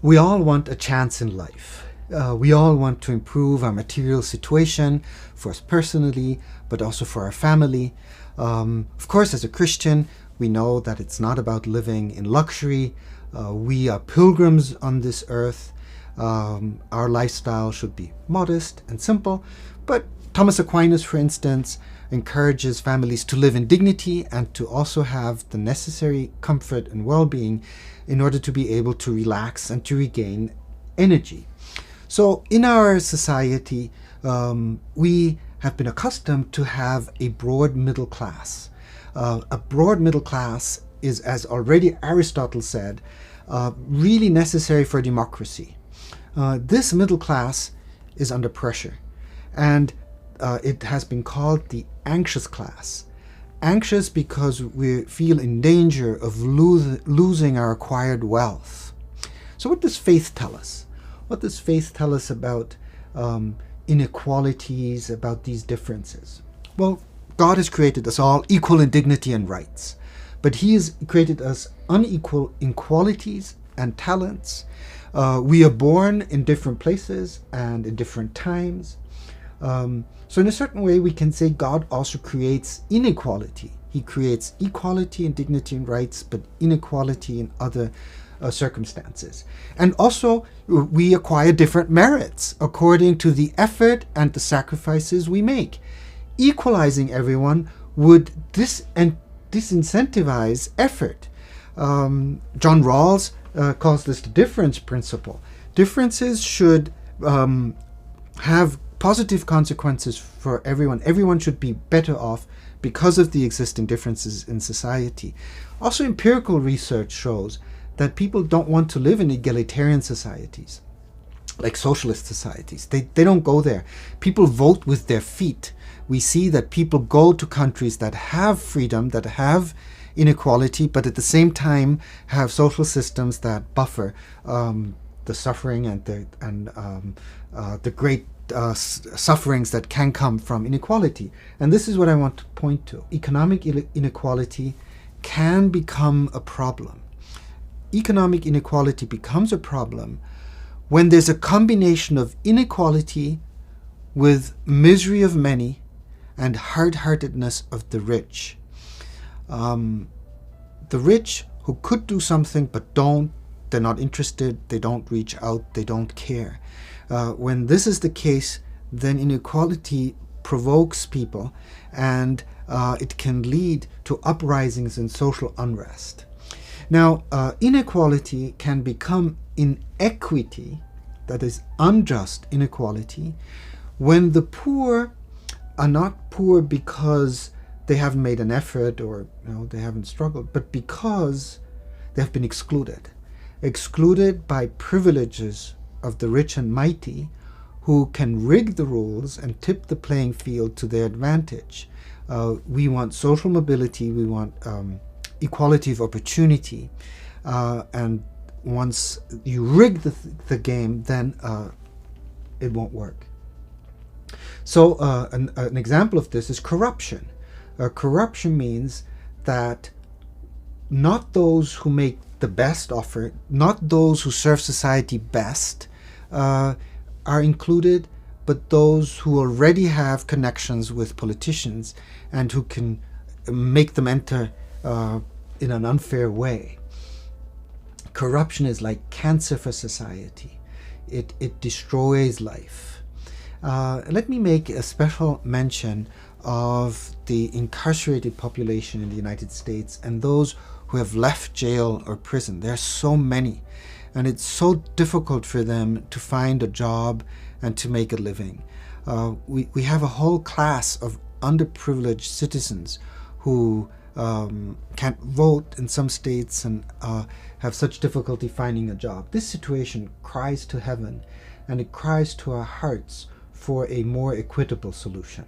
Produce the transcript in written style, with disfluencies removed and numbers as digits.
We all want a chance in life. We all want to improve our material situation for us personally, but also for our family. Of course, as a Christian, we know that it's not about living in luxury. We are pilgrims on this earth. Our lifestyle should be modest and simple. But Thomas Aquinas, for instance, encourages families to live in dignity and to also have the necessary comfort and well-being in order to be able to relax and to regain energy. So in our society, we have been accustomed to have a broad middle class. A broad middle class is, as already Aristotle said, really necessary for democracy. This middle class is under pressure, and it has been called the anxious class. Anxious because we feel in danger of losing our acquired wealth. So what does faith tell us? What does faith tell us about inequalities, about these differences? Well, God has created us all equal in dignity and rights, but He has created us unequal in qualities and talents. We are born in different places and in different times. So in a certain way, we can say God also creates inequality. He creates equality in dignity and rights, but inequality in other circumstances. And also, we acquire different merits according to the effort and the sacrifices we make. Equalizing everyone would disincentivize effort. John Rawls calls this the difference principle. Differences should have positive consequences for everyone. Everyone should be better off because of the existing differences in society. Also, empirical research shows that people don't want to live in egalitarian societies, like socialist societies. They don't go there. People vote with their feet. We see that people go to countries that have freedom, that have inequality, but at the same time have social systems that buffer the suffering and the great sufferings that can come from inequality. And this is what I want to point to. Economic inequality can become a problem. Economic inequality becomes a problem when there's a combination of inequality with misery of many and hard-heartedness of the rich. The rich who could do something but don't, they're not interested, they don't reach out, they don't care. When this is the case, then inequality provokes people, and it can lead to uprisings and social unrest. Now, inequality can become inequity, that is unjust inequality, when the poor are not poor because they haven't made an effort or they haven't struggled, but because they have been excluded by privileges of the rich and mighty, who can rig the rules and tip the playing field to their advantage. We want social mobility, we want equality of opportunity, and once you rig the game, then it won't work. So an example of this is corruption. Corruption means that not those who make the best offer, not those who serve society best, are included, but those who already have connections with politicians and who can make them enter in an unfair way. Corruption is like cancer for society. It destroys life. Let me make a special mention of the incarcerated population in the United States and those who have left jail or prison. There are so many, and it's so difficult for them to find a job and to make a living. We have a whole class of underprivileged citizens who can't vote in some states and have such difficulty finding a job. This situation cries to heaven, and it cries to our hearts for a more equitable solution.